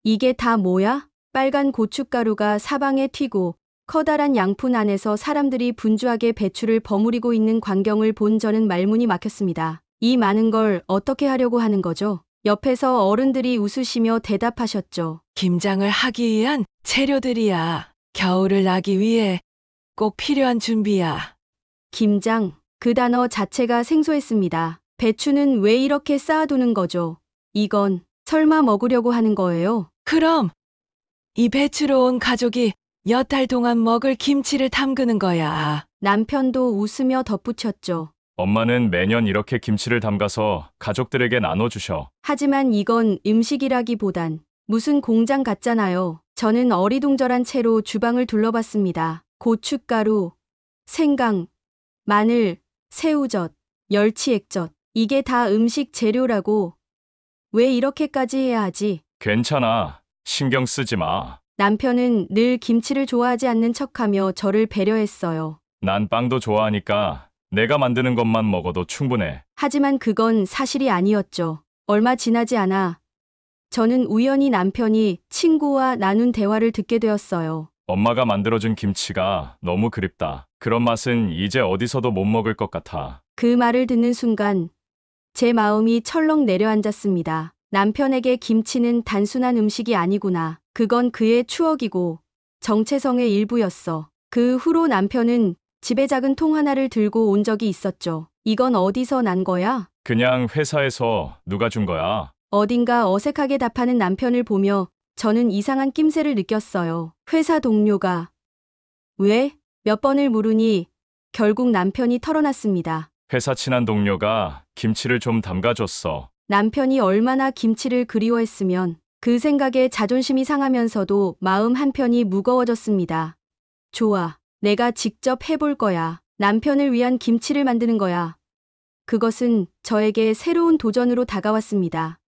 이게 다 뭐야? 빨간 고춧가루가 사방에 튀고 커다란 양푼 안에서 사람들이 분주하게 배추를 버무리고 있는 광경을 본 저는 말문이 막혔습니다. 이 많은 걸 어떻게 하려고 하는 거죠? 옆에서 어른들이 웃으시며 대답하셨죠. 김장을 하기 위한 재료들이야. 겨울을 나기 위해 꼭 필요한 준비야. 김장, 그 단어 자체가 생소했습니다. 배추는 왜 이렇게 쌓아두는 거죠? 이건 설마 먹으려고 하는 거예요? 그럼 이 배추로 온 가족이 몇 달 동안 먹을 김치를 담그는 거야. 남편도 웃으며 덧붙였죠. 엄마는 매년 이렇게 김치를 담가서 가족들에게 나눠주셔. 하지만 이건 음식이라기보단 무슨 공장 같잖아요. 저는 어리둥절한 채로 주방을 둘러봤습니다. 고춧가루, 생강, 마늘, 새우젓, 멸치액젓. 이게 다 음식 재료라고. 왜 이렇게까지 해야 하지? 괜찮아. 신경 쓰지 마. 남편은 늘 김치를 좋아하지 않는 척하며 저를 배려했어요. 난 빵도 좋아하니까 내가 만드는 것만 먹어도 충분해. 하지만 그건 사실이 아니었죠. 얼마 지나지 않아 저는 우연히 남편이 친구와 나눈 대화를 듣게 되었어요. 엄마가 만들어준 김치가 너무 그립다. 그런 맛은 이제 어디서도 못 먹을 것 같아. 그 말을 듣는 순간 제 마음이 철렁 내려앉았습니다. 남편에게 김치는 단순한 음식이 아니구나. 그건 그의 추억이고 정체성의 일부였어. 그 후로 남편은 집에 작은 통 하나를 들고 온 적이 있었죠. 이건 어디서 난 거야? 그냥 회사에서 누가 준 거야. 어딘가 어색하게 답하는 남편을 보며 저는 이상한 낌새를 느꼈어요. 회사 동료가. 왜? 몇 번을 물으니 결국 남편이 털어놨습니다. 회사 친한 동료가 김치를 좀 담가줬어. 남편이 얼마나 김치를 그리워했으면. 그 생각에 자존심이 상하면서도 마음 한편이 무거워졌습니다. 좋아. 내가 직접 해볼 거야. 남편을 위한 김치를 만드는 거야. 그것은 저에게 새로운 도전으로 다가왔습니다.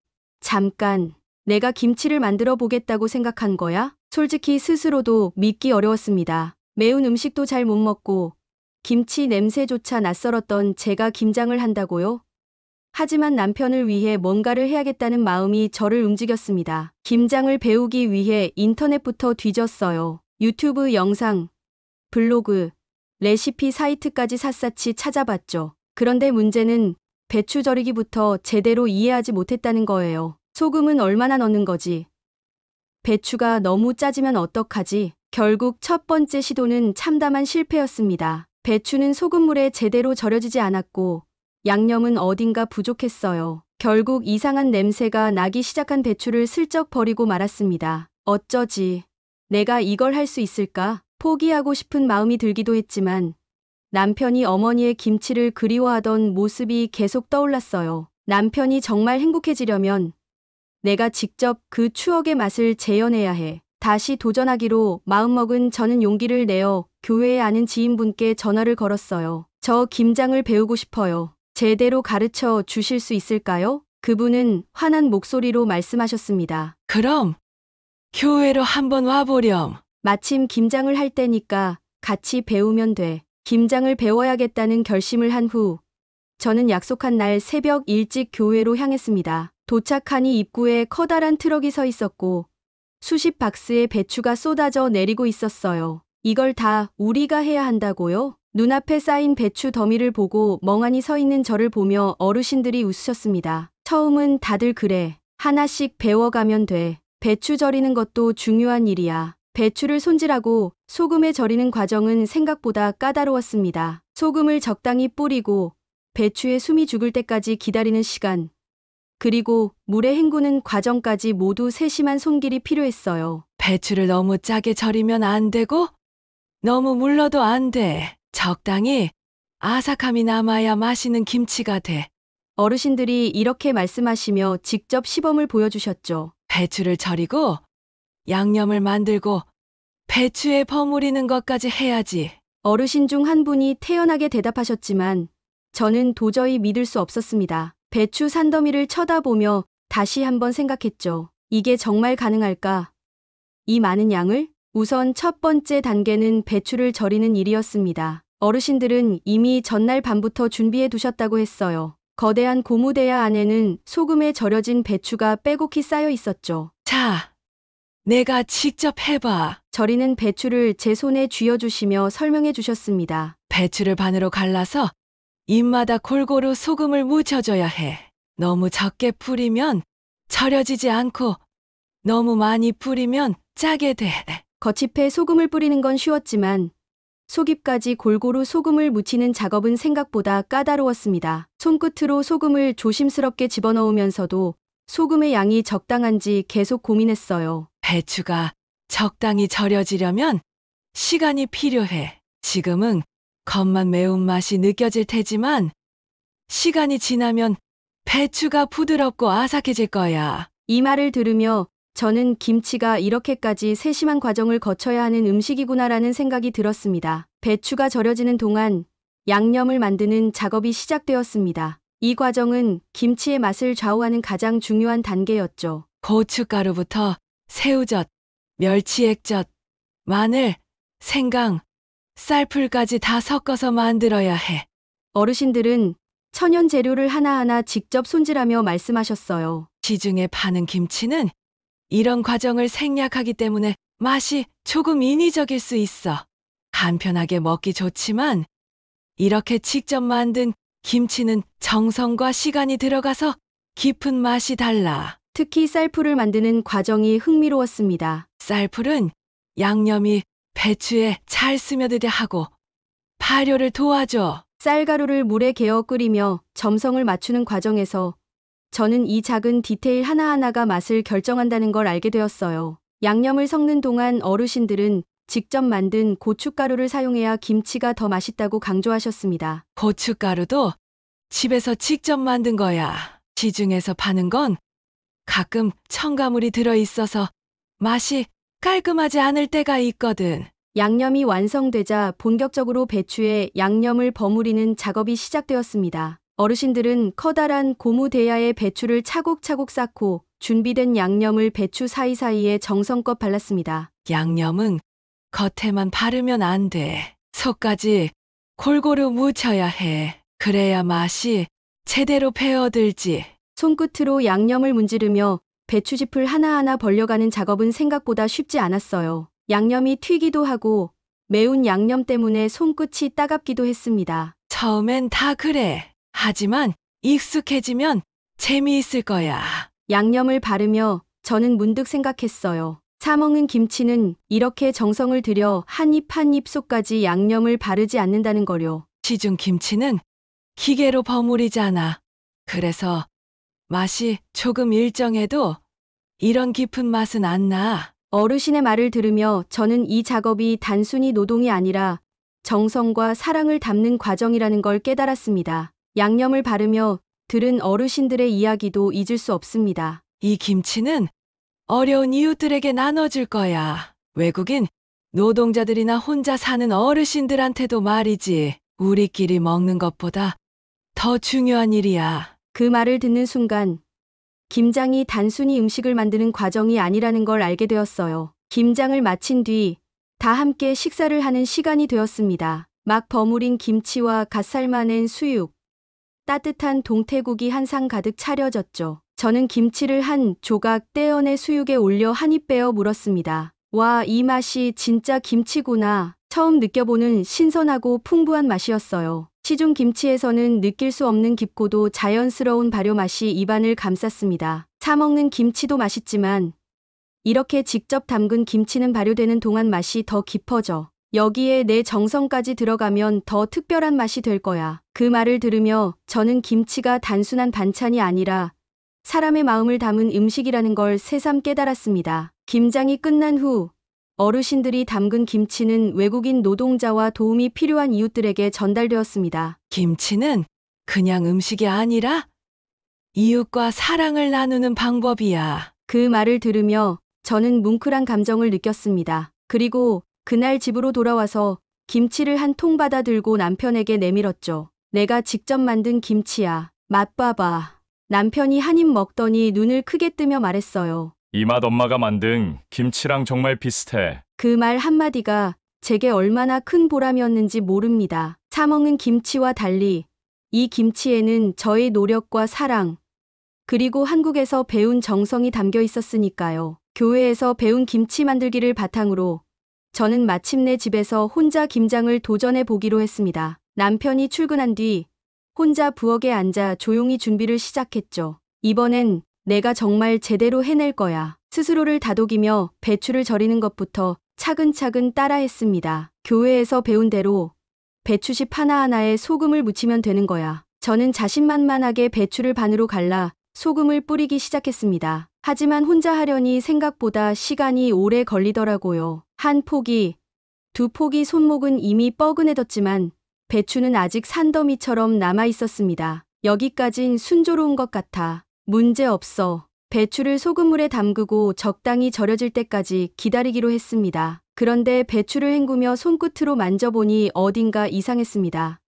잠깐, 내가 김치를 만들어 보겠다고 생각한 거야? 솔직히 스스로도 믿기 어려웠습니다. 매운 음식도 잘 못 먹고 김치 냄새조차 낯설었던 제가 김장을 한다고요? 하지만 남편을 위해 뭔가를 해야겠다는 마음이 저를 움직였습니다. 김장을 배우기 위해 인터넷부터 뒤졌어요. 유튜브 영상, 블로그, 레시피 사이트까지 샅샅이 찾아봤죠. 그런데 문제는 배추 절이기부터 제대로 이해하지 못했다는 거예요. 소금은 얼마나 넣는 거지? 배추가 너무 짜지면 어떡하지? 결국 첫 번째 시도는 참담한 실패였습니다. 배추는 소금물에 제대로 절여지지 않았고 양념은 어딘가 부족했어요. 결국 이상한 냄새가 나기 시작한 배추를 슬쩍 버리고 말았습니다. 어쩌지? 내가 이걸 할 수 있을까? 포기하고 싶은 마음이 들기도 했지만 남편이 어머니의 김치를 그리워하던 모습이 계속 떠올랐어요. 남편이 정말 행복해지려면 내가 직접 그 추억의 맛을 재현해야 해. 다시 도전하기로 마음먹은 저는 용기를 내어 교회에 아는 지인분께 전화를 걸었어요. 저 김장을 배우고 싶어요. 제대로 가르쳐 주실 수 있을까요? 그분은 환한 목소리로 말씀하셨습니다. 그럼 교회로 한번 와보렴. 마침 김장을 할 때니까 같이 배우면 돼. 김장을 배워야겠다는 결심을 한 후 저는 약속한 날 새벽 일찍 교회로 향했습니다. 도착하니 입구에 커다란 트럭이 서 있었고 수십 박스의 배추가 쏟아져 내리고 있었어요. 이걸 다 우리가 해야 한다고요? 눈앞에 쌓인 배추 더미를 보고 멍하니 서 있는 저를 보며 어르신들이 웃으셨습니다. 처음은 다들 그래. 하나씩 배워가면 돼. 배추 절이는 것도 중요한 일이야. 배추를 손질하고 소금에 절이는 과정은 생각보다 까다로웠습니다. 소금을 적당히 뿌리고 배추에 숨이 죽을 때까지 기다리는 시간. 그리고 물에 헹구는 과정까지 모두 세심한 손길이 필요했어요. 배추를 너무 짜게 절이면 안 되고 너무 물러도 안 돼. 적당히 아삭함이 남아야 맛있는 김치가 돼. 어르신들이 이렇게 말씀하시며 직접 시범을 보여주셨죠. 배추를 절이고 양념을 만들고 배추에 버무리는 것까지 해야지. 어르신 중 한 분이 태연하게 대답하셨지만 저는 도저히 믿을 수 없었습니다. 배추 산더미를 쳐다보며 다시 한번 생각했죠. 이게 정말 가능할까? 이 많은 양을? 우선 첫 번째 단계는 배추를 절이는 일이었습니다. 어르신들은 이미 전날 밤부터 준비해 두셨다고 했어요. 거대한 고무대야 안에는 소금에 절여진 배추가 빼곡히 쌓여 있었죠. 자, 내가 직접 해봐. 절이는 배추를 제 손에 쥐어주시며 설명해 주셨습니다. 배추를 반으로 갈라서 입마다 골고루 소금을 묻혀줘야 해. 너무 적게 뿌리면 절여지지 않고 너무 많이 뿌리면 짜게 돼. 거치패 소금을 뿌리는 건 쉬웠지만 속입까지 골고루 소금을 묻히는 작업은 생각보다 까다로웠습니다. 손끝으로 소금을 조심스럽게 집어넣으면서도 소금의 양이 적당한지 계속 고민했어요. 배추가 적당히 절여지려면 시간이 필요해. 지금은 겉만 매운맛이 느껴질 테지만 시간이 지나면 배추가 부드럽고 아삭해질 거야. 이 말을 들으며 저는 김치가 이렇게까지 세심한 과정을 거쳐야 하는 음식이구나라는 생각이 들었습니다. 배추가 절여지는 동안 양념을 만드는 작업이 시작되었습니다. 이 과정은 김치의 맛을 좌우하는 가장 중요한 단계였죠. 고춧가루부터 새우젓, 멸치액젓, 마늘, 생강, 쌀풀까지 다 섞어서 만들어야 해. 어르신들은 천연 재료를 하나하나 직접 손질하며 말씀하셨어요. 시중에 파는 김치는 이런 과정을 생략하기 때문에 맛이 조금 인위적일 수 있어. 간편하게 먹기 좋지만 이렇게 직접 만든 김치는 정성과 시간이 들어가서 깊은 맛이 달라. 특히 쌀풀을 만드는 과정이 흥미로웠습니다. 쌀풀은 양념이 배추에 잘 스며들게 하고 발효를 도와줘. 쌀가루를 물에 개어 끓이며 점성을 맞추는 과정에서 저는 이 작은 디테일 하나하나가 맛을 결정한다는 걸 알게 되었어요. 양념을 섞는 동안 어르신들은 직접 만든 고춧가루를 사용해야 김치가 더 맛있다고 강조하셨습니다. 고춧가루도 집에서 직접 만든 거야. 시중에서 파는 건 가끔 첨가물이 들어있어서 맛이 깔끔하지 않을 때가 있거든. 양념이 완성되자 본격적으로 배추에 양념을 버무리는 작업이 시작되었습니다. 어르신들은 커다란 고무 대야에 배추를 차곡차곡 쌓고 준비된 양념을 배추 사이사이에 정성껏 발랐습니다. 양념은 겉에만 바르면 안 돼. 속까지 골고루 묻혀야 해. 그래야 맛이 제대로 배어들지. 손끝으로 양념을 문지르며 배추짚을 하나하나 벌려가는 작업은 생각보다 쉽지 않았어요. 양념이 튀기도 하고 매운 양념 때문에 손끝이 따갑기도 했습니다. 처음엔 다 그래. 하지만 익숙해지면 재미있을 거야. 양념을 바르며 저는 문득 생각했어요. 사먹는 김치는 이렇게 정성을 들여 한 입 한 입 속까지 양념을 바르지 않는다는 거요. 시중 김치는 기계로 버무리잖아. 그래서 맛이 조금 일정해도 이런 깊은 맛은 안 나. 어르신의 말을 들으며 저는 이 작업이 단순히 노동이 아니라 정성과 사랑을 담는 과정이라는 걸 깨달았습니다. 양념을 바르며 들은 어르신들의 이야기도 잊을 수 없습니다. 이 김치는 어려운 이웃들에게 나눠줄 거야. 외국인 노동자들이나 혼자 사는 어르신들한테도 말이지. 우리끼리 먹는 것보다 더 중요한 일이야. 그 말을 듣는 순간 김장이 단순히 음식을 만드는 과정이 아니라는 걸 알게 되었어요. 김장을 마친 뒤 다 함께 식사를 하는 시간이 되었습니다. 막 버무린 김치와 갓 삶아낸 수육, 따뜻한 동태국이 한 상 가득 차려졌죠. 저는 김치를 한 조각 떼어내 수육에 올려 한 입 베어 물었습니다. 와, 이 맛이 진짜 김치구나. 처음 느껴보는 신선하고 풍부한 맛이었어요. 시중 김치에서는 느낄 수 없는 깊고도 자연스러운 발효 맛이 입안을 감쌌습니다. 사 먹는 김치도 맛있지만 이렇게 직접 담근 김치는 발효되는 동안 맛이 더 깊어져. 여기에 내 정성까지 들어가면 더 특별한 맛이 될 거야. 그 말을 들으며 저는 김치가 단순한 반찬이 아니라 사람의 마음을 담은 음식이라는 걸 새삼 깨달았습니다. 김장이 끝난 후 어르신들이 담근 김치는 외국인 노동자와 도움이 필요한 이웃들에게 전달되었습니다. 김치는 그냥 음식이 아니라 이웃과 사랑을 나누는 방법이야. 그 말을 들으며 저는 뭉클한 감정을 느꼈습니다. 그리고 그날 집으로 돌아와서 김치를 한 통 받아 들고 남편에게 내밀었죠. 내가 직접 만든 김치야. 맛봐봐. 남편이 한 입 먹더니 눈을 크게 뜨며 말했어요. 이 맛 엄마가 만든 김치랑 정말 비슷해. 그 말 한마디가 제게 얼마나 큰 보람이었는지 모릅니다. 사 먹는 김치와 달리 이 김치에는 저의 노력과 사랑, 그리고 한국에서 배운 정성이 담겨 있었으니까요. 교회에서 배운 김치 만들기를 바탕으로 저는 마침내 집에서 혼자 김장을 도전해 보기로 했습니다. 남편이 출근한 뒤 혼자 부엌에 앉아 조용히 준비를 시작했죠. 이번엔 내가 정말 제대로 해낼 거야. 스스로를 다독이며 배추를 절이는 것부터 차근차근 따라했습니다. 교회에서 배운 대로 배추잎 하나하나에 소금을 묻히면 되는 거야. 저는 자신만만하게 배추를 반으로 갈라 소금을 뿌리기 시작했습니다. 하지만 혼자 하려니 생각보다 시간이 오래 걸리더라고요. 한 포기, 두 포기 손목은 이미 뻐근해졌지만 배추는 아직 산더미처럼 남아 있었습니다. 여기까진 순조로운 것 같아. 문제 없어. 배추를 소금물에 담그고 적당히 절여질 때까지 기다리기로 했습니다. 그런데 배추를 헹구며 손끝으로 만져보니 어딘가 이상했습니다.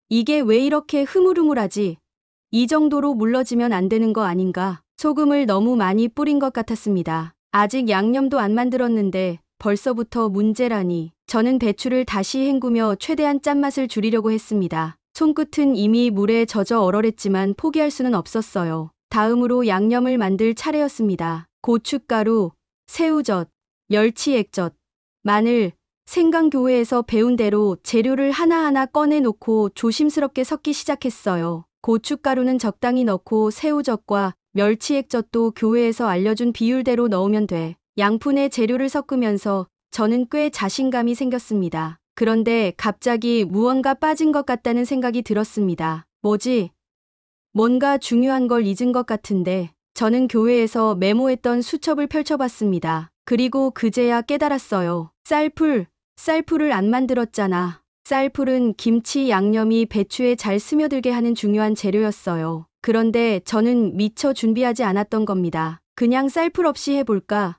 이게 왜 이렇게 흐물흐물하지? 이 정도로 물러지면 안 되는 거 아닌가? 소금을 너무 많이 뿌린 것 같았습니다. 아직 양념도 안 만들었는데 벌써부터 문제라니. 저는 배추를 다시 헹구며 최대한 짠맛을 줄이려고 했습니다. 손끝은 이미 물에 젖어 얼얼했지만 포기할 수는 없었어요. 다음으로 양념을 만들 차례였습니다. 고춧가루, 새우젓, 멸치액젓, 마늘, 생강. 교회에서 배운 대로 재료를 하나하나 꺼내놓고 조심스럽게 섞기 시작했어요. 고춧가루는 적당히 넣고 새우젓과 멸치액젓도 교회에서 알려준 비율대로 넣으면 돼. 양푼의 재료를 섞으면서 저는 꽤 자신감이 생겼습니다. 그런데 갑자기 무언가 빠진 것 같다는 생각이 들었습니다. 뭐지? 뭔가 중요한 걸 잊은 것 같은데. 저는 교회에서 메모했던 수첩을 펼쳐봤습니다. 그리고 그제야 깨달았어요. 쌀풀을 안 만들었잖아. 쌀풀은 김치 양념이 배추에 잘 스며들게 하는 중요한 재료였어요. 그런데 저는 미처 준비하지 않았던 겁니다. 그냥 쌀풀 없이 해볼까?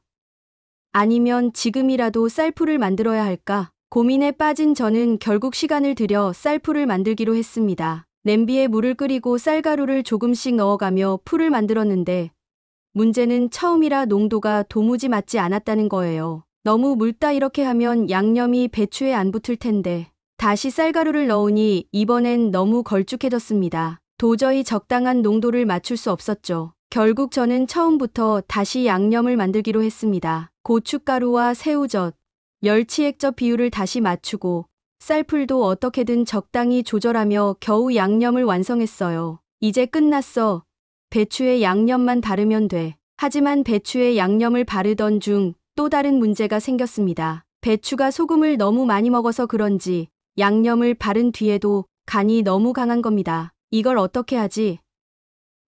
아니면 지금이라도 쌀풀을 만들어야 할까? 고민에 빠진 저는 결국 시간을 들여 쌀풀을 만들기로 했습니다. 냄비에 물을 끓이고 쌀가루를 조금씩 넣어가며 풀을 만들었는데 문제는 처음이라 농도가 도무지 맞지 않았다는 거예요. 너무 묽다 이렇게 하면 양념이 배추에 안 붙을 텐데. 다시 쌀가루를 넣으니 이번엔 너무 걸쭉해졌습니다. 도저히 적당한 농도를 맞출 수 없었죠. 결국 저는 처음부터 다시 양념을 만들기로 했습니다. 고춧가루와 새우젓, 멸치액젓 비율을 다시 맞추고 쌀풀도 어떻게든 적당히 조절하며 겨우 양념을 완성했어요. 이제 끝났어. 배추에 양념만 바르면 돼. 하지만 배추에 양념을 바르던 중 또 다른 문제가 생겼습니다. 배추가 소금을 너무 많이 먹어서 그런지 양념을 바른 뒤에도 간이 너무 강한 겁니다. 이걸 어떻게 하지?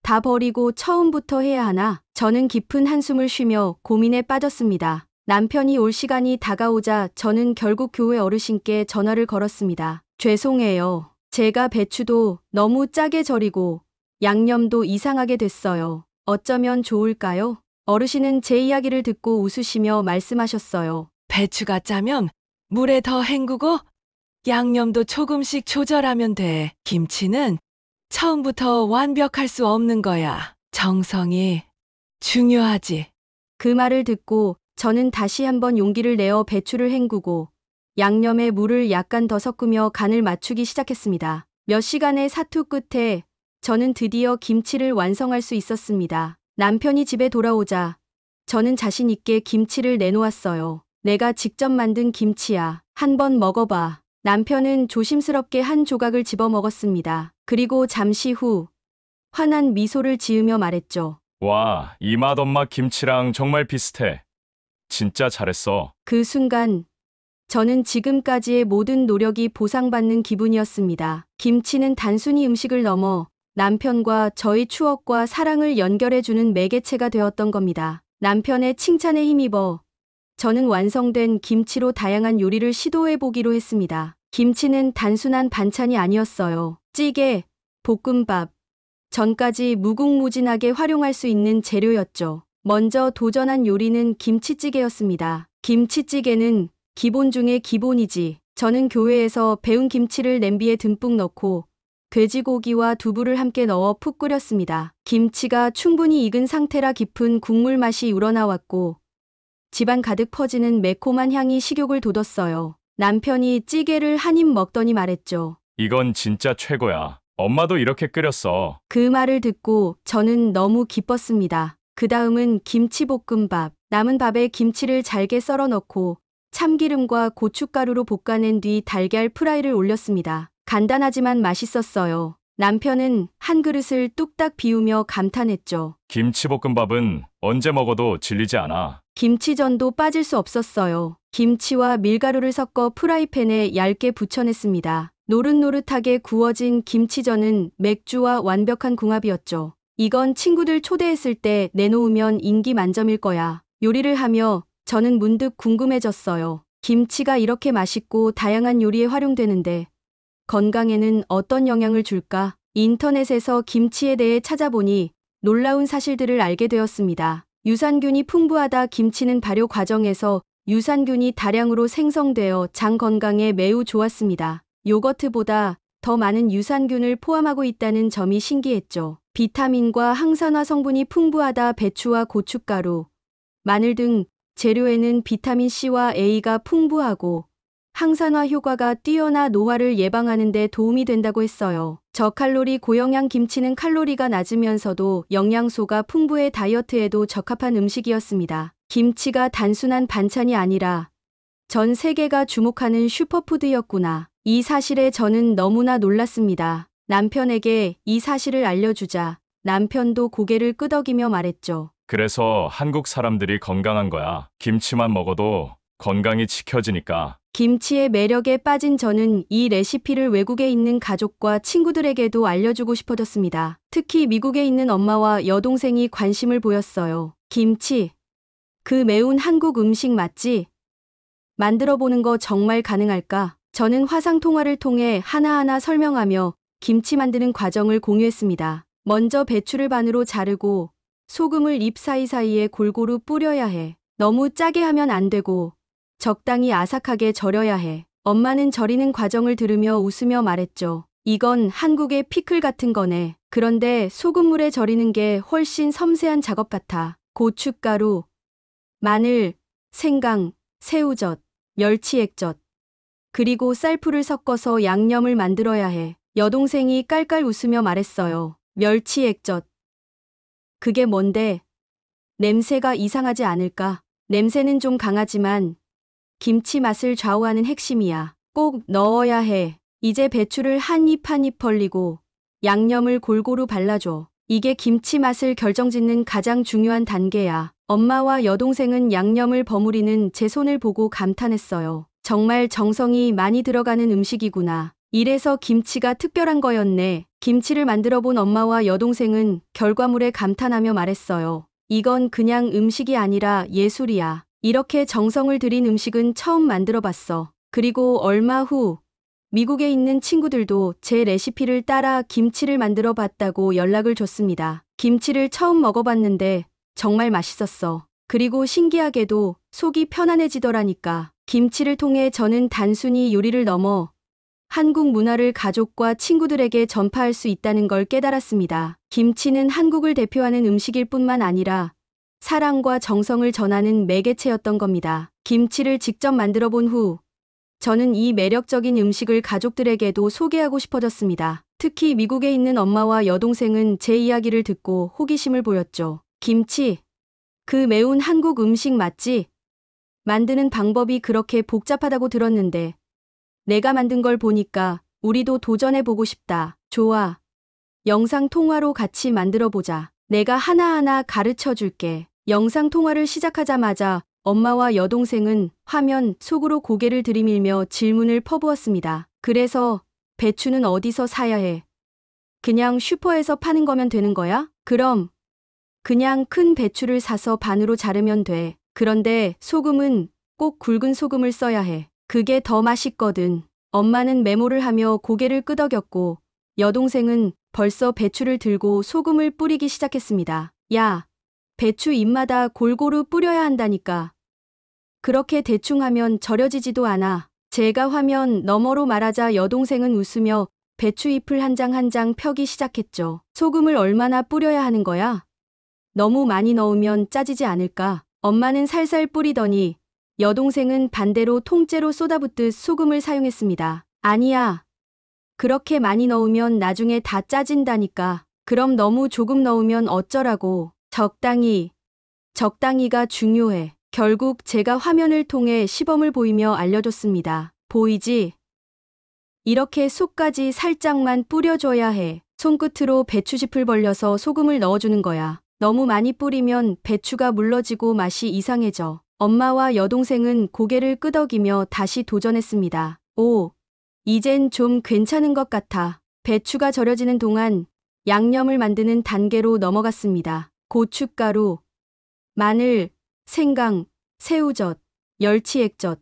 다 버리고 처음부터 해야 하나? 저는 깊은 한숨을 쉬며 고민에 빠졌습니다. 남편이 올 시간이 다가오자 저는 결국 교회 어르신께 전화를 걸었습니다. 죄송해요. 제가 배추도 너무 짜게 절이고 양념도 이상하게 됐어요. 어쩌면 좋을까요? 어르신은 제 이야기를 듣고 웃으시며 말씀하셨어요. 배추가 짜면 물에 더 헹구고 양념도 조금씩 조절하면 돼. 김치는 처음부터 완벽할 수 없는 거야. 정성이 중요하지. 그 말을 듣고 저는 다시 한번 용기를 내어 배추를 헹구고 양념에 물을 약간 더 섞으며 간을 맞추기 시작했습니다. 몇 시간의 사투 끝에 저는 드디어 김치를 완성할 수 있었습니다. 남편이 집에 돌아오자 저는 자신 있게 김치를 내놓았어요. 내가 직접 만든 김치야. 한번 먹어봐. 남편은 조심스럽게 한 조각을 집어 먹었습니다. 그리고 잠시 후 환한 미소를 지으며 말했죠. 와, 이 맛 엄마 김치랑 정말 비슷해. 진짜 잘했어. 그 순간 저는 지금까지의 모든 노력이 보상받는 기분이었습니다. 김치는 단순히 음식을 넘어 남편과 저의 추억과 사랑을 연결해주는 매개체가 되었던 겁니다. 남편의 칭찬에 힘입어 저는 완성된 김치로 다양한 요리를 시도해보기로 했습니다. 김치는 단순한 반찬이 아니었어요. 찌개, 볶음밥, 전까지 무궁무진하게 활용할 수 있는 재료였죠. 먼저 도전한 요리는 김치찌개였습니다. 김치찌개는 기본 중의 기본이지. 저는 교회에서 배운 김치를 냄비에 듬뿍 넣고 돼지고기와 두부를 함께 넣어 푹 끓였습니다. 김치가 충분히 익은 상태라 깊은 국물 맛이 우러나왔고 집안 가득 퍼지는 매콤한 향이 식욕을 돋웠어요. 남편이 찌개를 한 입 먹더니 말했죠. 이건 진짜 최고야. 엄마도 이렇게 끓였어. 그 말을 듣고 저는 너무 기뻤습니다. 그 다음은 김치볶음밥. 남은 밥에 김치를 잘게 썰어 넣고 참기름과 고춧가루로 볶아낸 뒤 달걀 프라이를 올렸습니다. 간단하지만 맛있었어요. 남편은 한 그릇을 뚝딱 비우며 감탄했죠. 김치볶음밥은 언제 먹어도 질리지 않아. 김치전도 빠질 수 없었어요. 김치와 밀가루를 섞어 프라이팬에 얇게 부쳐냈습니다. 노릇노릇하게 구워진 김치전은 맥주와 완벽한 궁합이었죠. 이건 친구들 초대했을 때 내놓으면 인기 만점일 거야. 요리를 하며 저는 문득 궁금해졌어요. 김치가 이렇게 맛있고 다양한 요리에 활용되는데 건강에는 어떤 영향을 줄까? 인터넷에서 김치에 대해 찾아보니 놀라운 사실들을 알게 되었습니다. 유산균이 풍부하다. 김치는 발효 과정에서 유산균이 다량으로 생성되어 장 건강에 매우 좋았습니다. 요거트보다 더 많은 유산균을 포함하고 있다는 점이 신기했죠. 비타민과 항산화 성분이 풍부하다. 배추와 고춧가루, 마늘 등 재료에는 비타민 C와 A가 풍부하고 항산화 효과가 뛰어나 노화를 예방하는 데 도움이 된다고 했어요. 저칼로리 고영양 김치는 칼로리가 낮으면서도 영양소가 풍부해 다이어트에도 적합한 음식이었습니다. 김치가 단순한 반찬이 아니라 전 세계가 주목하는 슈퍼푸드였구나. 이 사실에 저는 너무나 놀랐습니다. 남편에게 이 사실을 알려주자 남편도 고개를 끄덕이며 말했죠. 그래서 한국 사람들이 건강한 거야. 김치만 먹어도 건강이 지켜지니까. 김치의 매력에 빠진 저는 이 레시피를 외국에 있는 가족과 친구들에게도 알려주고 싶어졌습니다. 특히 미국에 있는 엄마와 여동생이 관심을 보였어요. 김치, 그 매운 한국 음식 맞지? 만들어보는 거 정말 가능할까? 저는 화상통화를 통해 하나하나 설명하며 김치 만드는 과정을 공유했습니다. 먼저 배추를 반으로 자르고 소금을 잎 사이사이에 골고루 뿌려야 해. 너무 짜게 하면 안 되고 적당히 아삭하게 절여야 해. 엄마는 절이는 과정을 들으며 웃으며 말했죠. 이건 한국의 피클 같은 거네. 그런데 소금물에 절이는 게 훨씬 섬세한 작업 같아. 고춧가루, 마늘, 생강, 새우젓, 멸치액젓, 그리고 쌀풀을 섞어서 양념을 만들어야 해. 여동생이 깔깔 웃으며 말했어요. 멸치액젓. 그게 뭔데? 냄새가 이상하지 않을까? 냄새는 좀 강하지만 김치 맛을 좌우하는 핵심이야. 꼭 넣어야 해. 이제 배추를 한 입 한 입 벌리고 양념을 골고루 발라줘. 이게 김치 맛을 결정짓는 가장 중요한 단계야. 엄마와 여동생은 양념을 버무리는 제 손을 보고 감탄했어요. 정말 정성이 많이 들어가는 음식이구나. 이래서 김치가 특별한 거였네. 김치를 만들어 본 엄마와 여동생은 결과물에 감탄하며 말했어요. 이건 그냥 음식이 아니라 예술이야. 이렇게 정성을 들인 음식은 처음 만들어 봤어. 그리고 얼마 후 미국에 있는 친구들도 제 레시피를 따라 김치를 만들어 봤다고 연락을 줬습니다. 김치를 처음 먹어봤는데 정말 맛있었어. 그리고 신기하게도 속이 편안해지더라니까. 김치를 통해 저는 단순히 요리를 넘어 한국 문화를 가족과 친구들에게 전파할 수 있다는 걸 깨달았습니다. 김치는 한국을 대표하는 음식일 뿐만 아니라 사랑과 정성을 전하는 매개체였던 겁니다. 김치를 직접 만들어 본 후 저는 이 매력적인 음식을 가족들에게도 소개하고 싶어졌습니다. 특히 미국에 있는 엄마와 여동생은 제 이야기를 듣고 호기심을 보였죠. 김치, 그 매운 한국 음식 맞지? 만드는 방법이 그렇게 복잡하다고 들었는데 내가 만든 걸 보니까 우리도 도전해보고 싶다. 좋아. 영상 통화로 같이 만들어 보자. 내가 하나하나 가르쳐 줄게. 영상 통화를 시작하자마자 엄마와 여동생은 화면 속으로 고개를 들이밀며 질문을 퍼부었습니다. 그래서 배추는 어디서 사야 해? 그냥 슈퍼에서 파는 거면 되는 거야? 그럼 그냥 큰 배추를 사서 반으로 자르면 돼. 그런데 소금은 꼭 굵은 소금을 써야 해. 그게 더 맛있거든. 엄마는 메모를 하며 고개를 끄덕였고 여동생은 벌써 배추를 들고 소금을 뿌리기 시작했습니다. 야, 배추 잎마다 골고루 뿌려야 한다니까. 그렇게 대충 하면 절여지지도 않아. 제가 화면 너머로 말하자 여동생은 웃으며 배추잎을 한 장 한 장 펴기 시작했죠. 소금을 얼마나 뿌려야 하는 거야? 너무 많이 넣으면 짜지지 않을까? 엄마는 살살 뿌리더니 여동생은 반대로 통째로 쏟아붓듯 소금을 사용했습니다. 아니야. 그렇게 많이 넣으면 나중에 다 짜진다니까. 그럼 너무 조금 넣으면 어쩌라고. 적당히가 중요해. 결국 제가 화면을 통해 시범을 보이며 알려줬습니다. 보이지? 이렇게 속까지 살짝만 뿌려줘야 해. 손끝으로 배추짚을 벌려서 소금을 넣어주는 거야. 너무 많이 뿌리면 배추가 물러지고 맛이 이상해져. 엄마와 여동생은 고개를 끄덕이며 다시 도전했습니다. 오, 이젠 좀 괜찮은 것 같아. 배추가 절여지는 동안 양념을 만드는 단계로 넘어갔습니다. 고춧가루, 마늘, 생강, 새우젓, 멸치액젓,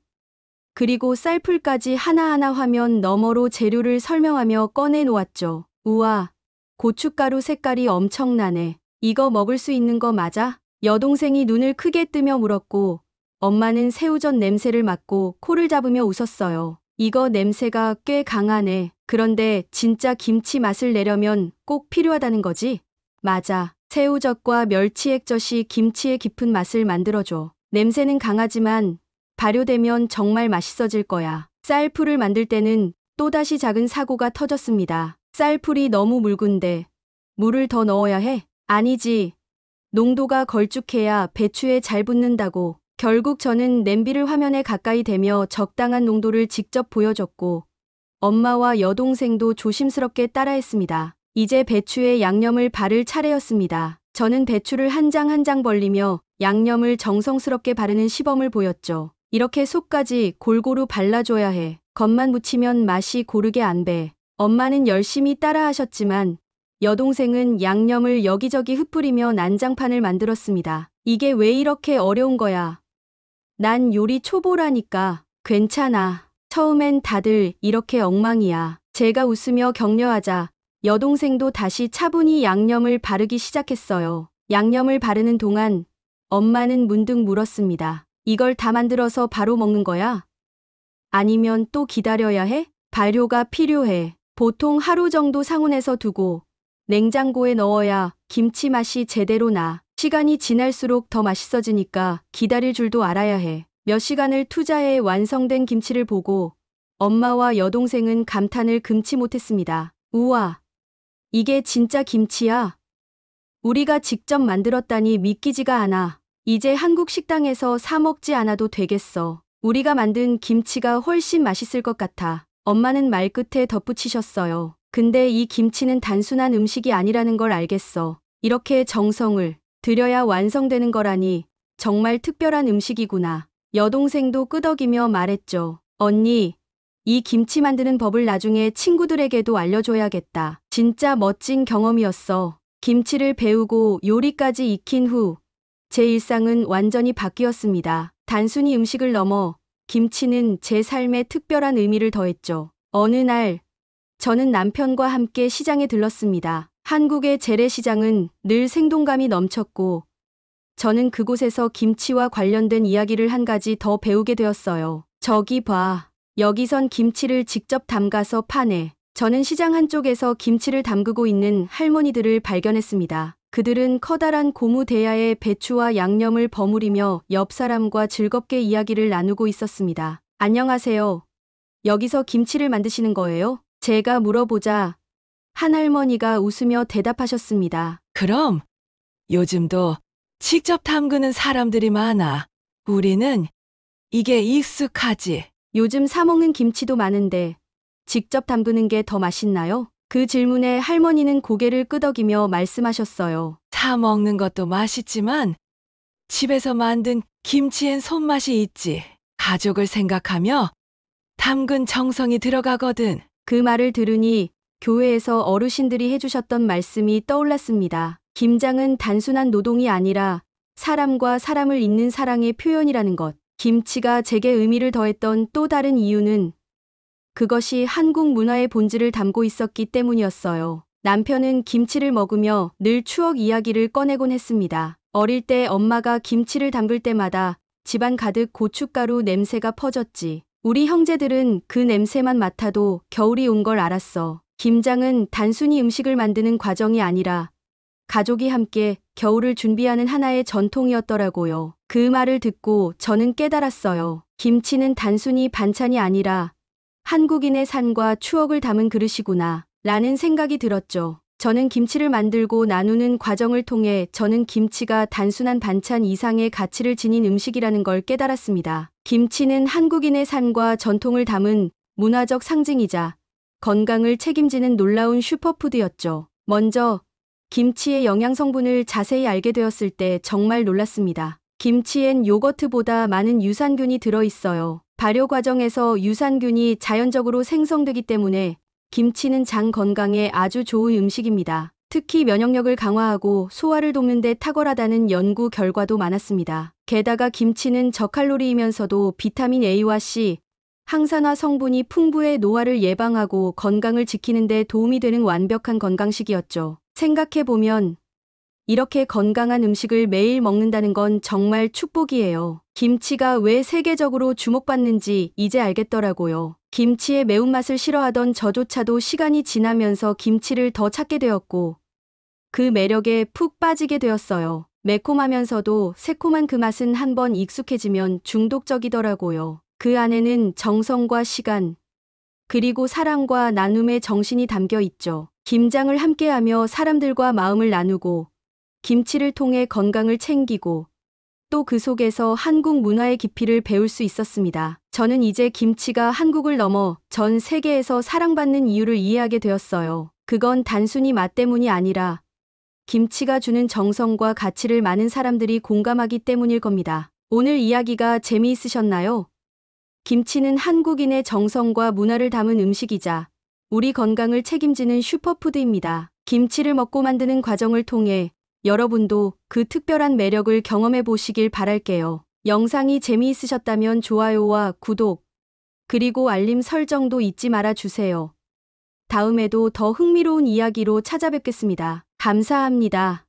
그리고 쌀풀까지 하나하나 화면 너머로 재료를 설명하며 꺼내 놓았죠. 우와, 고춧가루 색깔이 엄청나네. 이거 먹을 수 있는 거 맞아? 여동생이 눈을 크게 뜨며 물었고, 엄마는 새우젓 냄새를 맡고 코를 잡으며 웃었어요. 이거 냄새가 꽤 강하네. 그런데 진짜 김치 맛을 내려면 꼭 필요하다는 거지? 맞아. 새우젓과 멸치액젓이 김치의 깊은 맛을 만들어줘. 냄새는 강하지만 발효되면 정말 맛있어질 거야. 쌀풀을 만들 때는 또다시 작은 사고가 터졌습니다. 쌀풀이 너무 묽은데 물을 더 넣어야 해? 아니지. 농도가 걸쭉해야 배추에 잘 붙는다고. 결국 저는 냄비를 화면에 가까이 대며 적당한 농도를 직접 보여줬고 엄마와 여동생도 조심스럽게 따라했습니다. 이제 배추에 양념을 바를 차례였습니다. 저는 배추를 한 장 한 장 벌리며 양념을 정성스럽게 바르는 시범을 보였죠. 이렇게 속까지 골고루 발라줘야 해. 겉만 묻히면 맛이 고르게 안 배. 엄마는 열심히 따라하셨지만 여동생은 양념을 여기저기 흩뿌리며 난장판을 만들었습니다. 이게 왜 이렇게 어려운 거야? 난 요리 초보라니까. 괜찮아. 처음엔 다들 이렇게 엉망이야. 제가 웃으며 격려하자 여동생도 다시 차분히 양념을 바르기 시작했어요. 양념을 바르는 동안 엄마는 문득 물었습니다. 이걸 다 만들어서 바로 먹는 거야? 아니면 또 기다려야 해? 발효가 필요해. 보통 하루 정도 상온에서 두고 냉장고에 넣어야 김치 맛이 제대로 나. 시간이 지날수록 더 맛있어지니까 기다릴 줄도 알아야 해. 몇 시간을 투자해 완성된 김치를 보고 엄마와 여동생은 감탄을 금치 못했습니다. 우와, 이게 진짜 김치야? 우리가 직접 만들었다니 믿기지가 않아. 이제 한국 식당에서 사 먹지 않아도 되겠어. 우리가 만든 김치가 훨씬 맛있을 것 같아. 엄마는 말끝에 덧붙이셨어요. 근데 이 김치는 단순한 음식이 아니라는 걸 알겠어. 이렇게 정성을 들여야 완성되는 거라니 정말 특별한 음식이구나. 여동생도 끄덕이며 말했죠. 언니, 이 김치 만드는 법을 나중에 친구들에게도 알려줘야겠다. 진짜 멋진 경험이었어. 김치를 배우고 요리까지 익힌 후 제 일상은 완전히 바뀌었습니다. 단순히 음식을 넘어 김치는 제 삶에 특별한 의미를 더했죠. 어느 날 저는 남편과 함께 시장에 들렀습니다. 한국의 재래시장은 늘 생동감이 넘쳤고 저는 그곳에서 김치와 관련된 이야기를 한 가지 더 배우게 되었어요. 저기 봐. 여기선 김치를 직접 담가서 파네. 저는 시장 한쪽에서 김치를 담그고 있는 할머니들을 발견했습니다. 그들은 커다란 고무 대야에 배추와 양념을 버무리며 옆 사람과 즐겁게 이야기를 나누고 있었습니다. 안녕하세요. 여기서 김치를 만드시는 거예요? 제가 물어보자 한 할머니가 웃으며 대답하셨습니다. 그럼 요즘도 직접 담그는 사람들이 많아. 우리는 이게 익숙하지. 요즘 사 먹는 김치도 많은데 직접 담그는 게 더 맛있나요? 그 질문에 할머니는 고개를 끄덕이며 말씀하셨어요. 사 먹는 것도 맛있지만 집에서 만든 김치엔 손맛이 있지. 가족을 생각하며 담근 정성이 들어가거든. 그 말을 들으니 교회에서 어르신들이 해주셨던 말씀이 떠올랐습니다. 김장은 단순한 노동이 아니라 사람과 사람을 잇는 사랑의 표현이라는 것. 김치가 제게 의미를 더했던 또 다른 이유는 그것이 한국 문화의 본질을 담고 있었기 때문이었어요. 남편은 김치를 먹으며 늘 추억 이야기를 꺼내곤 했습니다. 어릴 때 엄마가 김치를 담글 때마다 집안 가득 고춧가루 냄새가 퍼졌지. 우리 형제들은 그 냄새만 맡아도 겨울이 온 걸 알았어. 김장은 단순히 음식을 만드는 과정이 아니라 가족이 함께 겨울을 준비하는 하나의 전통이었더라고요. 그 말을 듣고 저는 깨달았어요. 김치는 단순히 반찬이 아니라 한국인의 삶과 추억을 담은 그릇이구나 라는 생각이 들었죠. 저는 김치를 만들고 나누는 과정을 통해 저는 김치가 단순한 반찬 이상의 가치를 지닌 음식이라는 걸 깨달았습니다. 김치는 한국인의 삶과 전통을 담은 문화적 상징이자 건강을 책임지는 놀라운 슈퍼푸드였죠. 먼저 김치의 영양 성분을 자세히 알게 되었을 때 정말 놀랐습니다. 김치엔 요거트보다 많은 유산균이 들어있어요. 발효 과정에서 유산균이 자연적으로 생성되기 때문에 김치는 장 건강에 아주 좋은 음식입니다. 특히 면역력을 강화하고 소화를 돕는 데 탁월하다는 연구 결과도 많았습니다. 게다가 김치는 저칼로리이면서도 비타민 A와 C, 항산화 성분이 풍부해 노화를 예방하고 건강을 지키는 데 도움이 되는 완벽한 건강식이었죠. 생각해보면 이렇게 건강한 음식을 매일 먹는다는 건 정말 축복이에요. 김치가 왜 세계적으로 주목받는지 이제 알겠더라고요. 김치의 매운맛을 싫어하던 저조차도 시간이 지나면서 김치를 더 찾게 되었고 그 매력에 푹 빠지게 되었어요. 매콤하면서도 새콤한 그 맛은 한번 익숙해지면 중독적이더라고요. 그 안에는 정성과 시간, 그리고 사랑과 나눔의 정신이 담겨 있죠. 김장을 함께하며 사람들과 마음을 나누고 김치를 통해 건강을 챙기고 또 그 속에서 한국 문화의 깊이를 배울 수 있었습니다. 저는 이제 김치가 한국을 넘어 전 세계에서 사랑받는 이유를 이해하게 되었어요. 그건 단순히 맛 때문이 아니라 김치가 주는 정성과 가치를 많은 사람들이 공감하기 때문일 겁니다. 오늘 이야기가 재미있으셨나요? 김치는 한국인의 정성과 문화를 담은 음식이자 우리 건강을 책임지는 슈퍼푸드입니다. 김치를 먹고 만드는 과정을 통해 여러분도 그 특별한 매력을 경험해 보시길 바랄게요. 영상이 재미있으셨다면 좋아요와 구독, 그리고 알림 설정도 잊지 말아 주세요. 다음에도 더 흥미로운 이야기로 찾아뵙겠습니다. 감사합니다.